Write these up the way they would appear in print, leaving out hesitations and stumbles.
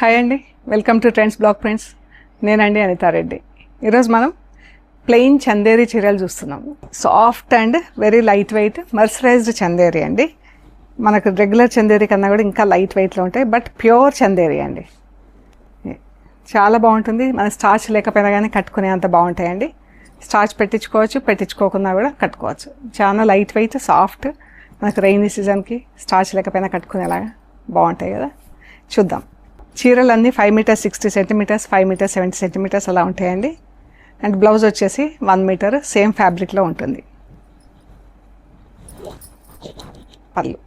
Hi అండి, welcome to trends blog prints. నేనండి అనితారెడ్డి. ఈరోజు మనం ప్లెయిన్ చందేరి చీరలు చూస్తున్నాము. Soft and very light weight mercerised Chanderi అండి. మనకు రెగ్యులర్ చందేరి కన్నా కూడా ఇంకా లైట్ వెయిట్లో ఉంటాయి, బట్ ప్యూర్ చందేరి అండి. చాలా బాగుంటుంది. మన స్టార్చ్ లేకపోయినా కానీ కట్టుకునే అంత బాగుంటాయండి. స్టార్చ్ పెట్టించుకోవచ్చు, పెట్టించుకోకుండా కూడా కట్టుకోవచ్చు. చాలా లైట్ వెయిట్ సాఫ్ట్, మనకు రెయినీ సీజన్కి స్టార్చ్ లేకపోయినా కట్టుకునేలాగా బాగుంటాయి కదా. చూద్దాం. చీరలన్నీ 5 మీటర్స్ 60 సెంటీమీటర్స్, 5 మీటర్స్ 70 సెంటీమీటర్స్ అలా ఉంటాయండి. అండ్ బ్లౌజ్ వచ్చేసి 1 మీటర్ సేమ్ ఫ్యాబ్రిక్లో ఉంటుంది. పళ్ళు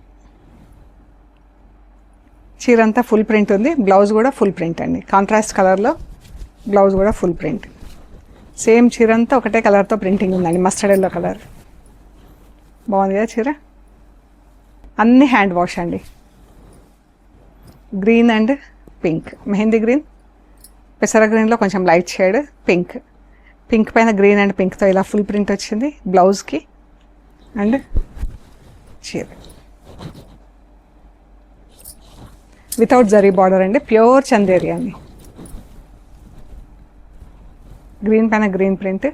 చీర అంతా ఫుల్ ప్రింట్ ఉంది. బ్లౌజ్ కూడా ఫుల్ ప్రింట్ అండి. కాంట్రాస్ట్ కలర్లో బ్లౌజ్ కూడా ఫుల్ ప్రింట్. సేమ్ చీర అంతా ఒకటే కలర్తో ప్రింటింగ్ ఉందండి, మస్టర్డ్ ఎల్లో కలర్. బాగుంది కదా చీర. అన్ని హ్యాండ్ వాష్ అండి. Green and pink, mehndi green, పెసర గ్రీన్లో కొంచెం లైట్ షేడ్ పింక్, పింక్ పైన గ్రీన్ అండ్ పింక్తో ఇలా ఫుల్ ప్రింట్ వచ్చింది బ్లౌజ్కి. అండ్ చీర వితౌట్ జరీ బార్డర్ అండి, ప్యూర్ చందేరి అండి. గ్రీన్ పైన green print,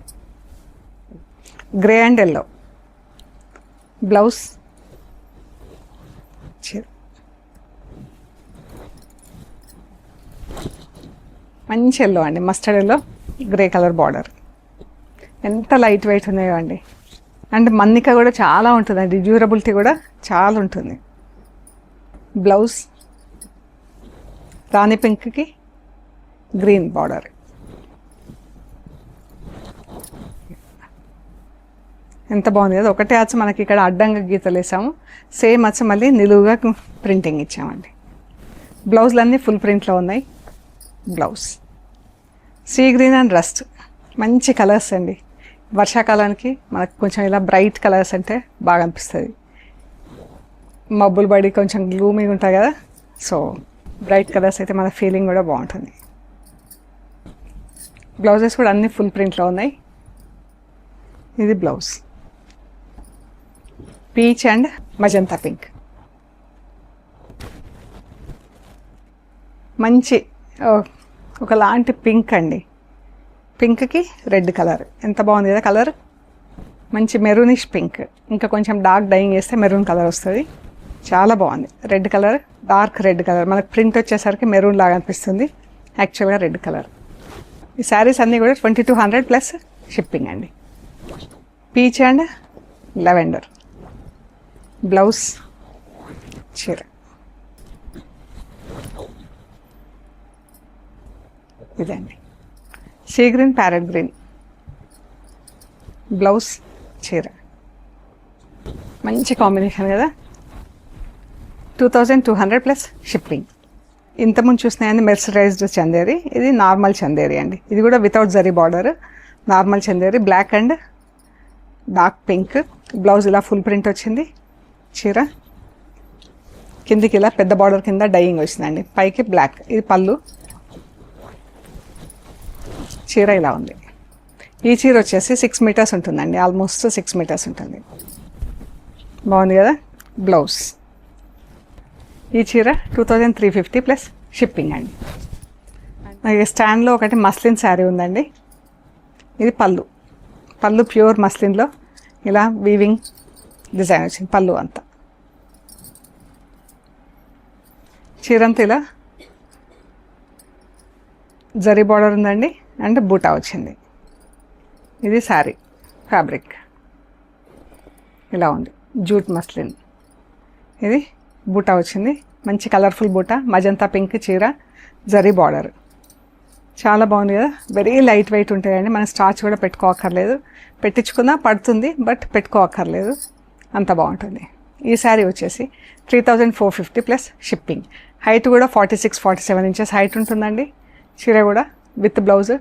grey and yellow blouse, చీర మంచి ఎల్లో అండి, mustard yellow grey colour border. ఎంత లైట్ వెయిట్ ఉన్నాయో అండి. అండ్ మన్నిక కూడా చాలా ఉంటుందండి, డ్యూరబిలిటీ కూడా చాలా ఉంటుంది. బ్లౌజ్ రాణి పింక్కి గ్రీన్ బార్డర్. ఎంత బాగుంది కదా. ఒకటే అచ్చ మనకి ఇక్కడ అడ్డంగా గీతలు వేసాము, సేమ్ అచ్చ మళ్ళీ నిలువుగా ప్రింటింగ్ ఇచ్చామండి. బ్లౌజ్లన్నీ ఫుల్ ప్రింట్లో ఉన్నాయి. Blouse sea green and rust, మంచి కలర్స్ అండి. వర్షాకాలానికి మనకు కొంచెం ఇలా బ్రైట్ కలర్స్ అంటే బాగా అనిపిస్తుంది. మబ్బులు పడి కొంచెం గ్లూమీగా ఉంటాయి కదా, సో బ్రైట్ కలర్స్ అయితే మన ఫీలింగ్ కూడా బాగుంటుంది. బ్లౌజెస్ కూడా అన్నీ ఫుల్ ప్రింట్లో ఉన్నాయి. ఇది blouse peach and magenta pink, మంచి ఒకలాంటి పింక్ అండి. పింక్కి రెడ్ కలర్ ఎంత బాగుంది కదా కలర్. మంచి మెరూనిష్ పింక్, ఇంకా కొంచెం డార్క్ డైయింగ్ చేస్తే మెరూన్ కలర్ వస్తుంది. చాలా బాగుంది. Red colour, dark red colour, మనకు ప్రింట్ వచ్చేసరికి మెరూన్ లాగా అనిపిస్తుంది, యాక్చువల్గా రెడ్ కలర్. ఈ శారీస్ అన్నీ కూడా 2200 ప్లస్ షిప్పింగ్ అండి. పీచ్ అండ్ లెవెండర్ బ్లౌజ్, చీర ఇదండి. Sea green parrot green blouse, చీర మంచి కాంబినేషన్ కదా. 2200 ప్లస్ షిప్పింగ్. ఇంతకుముందు చూసినాయండి మెర్సరైజ్డ్ చందేరి, ఇది నార్మల్ చందేరి అండి. ఇది కూడా without zari border, normal Chanderi. Black and dark pink, blouse ఇలా ఫుల్ ప్రింట్ వచ్చింది. చీర కిందికి ఇలా పెద్ద బార్డర్ కింద డైయింగ్ వచ్చిందండి, పైకి బ్లాక్. ఇది పళ్ళు. చీర ఇలా ఉంది. ఈ చీర వచ్చేసి 6 మీటర్స్ ఉంటుందండి, ఆల్మోస్ట్ 6 మీటర్స్ ఉంటుంది. బాగుంది కదా. బ్లౌజ్ ఈ చీర 2350 ప్లస్ షిప్పింగ్ అండి. అలాగే స్టాండ్లో ఒకటి మస్లిన్ శారీ ఉందండి. ఇది పళ్ళు. పళ్ళు ప్యూర్ మస్లిన్లో ఇలా వీవింగ్ డిజైన్ వచ్చింది పళ్ళు అంతా. చీర అంతా ఇలా జరీ బార్డర్ ఉందండి అండ్ బూటా వచ్చింది. ఇది శారీ ఫ్యాబ్రిక్ ఇలా ఉంది, జూట్ మస్లిన్. ఇది బూటా వచ్చింది, మంచి కలర్ఫుల్ బూటా, మజంతా పింక్ చీర, జరీ బార్డర్. చాలా బాగుంది కదా. వెరీ లైట్ వెయిట్ ఉంటాయండి. మనం స్టార్చ్ కూడా పెట్టుకోక్కర్లేదు, పెట్టించుకున్నా పడుతుంది బట్ పెట్టుకోక్కర్లేదు, అంత బాగుంటుంది. ఈ శారీ వచ్చేసి 3450 ప్లస్ షిప్పింగ్. హైట్ కూడా 46-47 ఇంచెస్ హైట్ ఉంటుందండి. చీర కూడా విత్ బ్లౌజ్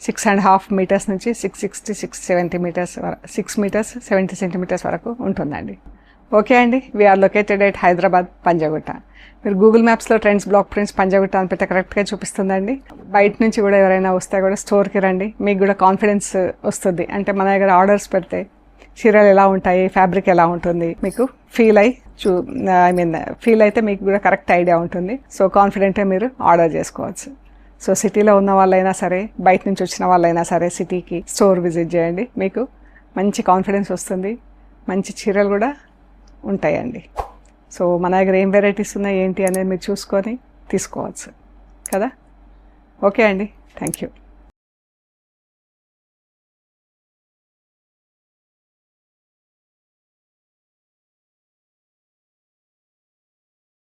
6.5 మీటర్స్ నుంచి 660-670 మీటర్స్ 6 మీటర్స్ 70 సెంటీమీటర్స్ వరకు ఉంటుందండి. ఓకే అండి, we're located at Hyderabad Panjagutta. మీరు గూగుల్ మ్యాప్స్లో ట్రెండ్స్ బ్లాక్ ప్రింట్స్ పంజాగుట్ట అని పెట్టే కరెక్ట్గా చూపిస్తుందండి. బయట నుంచి కూడా ఎవరైనా వస్తే కూడా స్టోర్కి రండి, మీకు కూడా కాన్ఫిడెన్స్ వస్తుంది. అంటే మన దగ్గర ఆర్డర్స్ పెడితే చీరలు ఎలా ఉంటాయి, ఫ్యాబ్రిక్ ఎలా ఉంటుంది మీకు ఫీల్ అయ్యి ఐ మీన్ ఫీల్ అయితే మీకు కూడా కరెక్ట్ ఐడియా ఉంటుంది. సో కాన్ఫిడెంట్గా మీరు ఆర్డర్ చేసుకోవచ్చు. సో సిటీలో ఉన్న వాళ్ళైనా సరే, బయట నుంచి వచ్చిన వాళ్ళైనా సరే, సిటీకి స్టోర్ విజిట్ చేయండి. మీకు మంచి కాన్ఫిడెన్స్ వస్తుంది, మంచి చీరలు కూడా ఉంటాయండి. సో మన దగ్గర ఏం వెరైటీస్ ఉన్నాయి ఏంటి అనేది మీరు చూసుకొని తీసుకోవచ్చు కదా. ఓకే అండి, థ్యాంక్ యూ.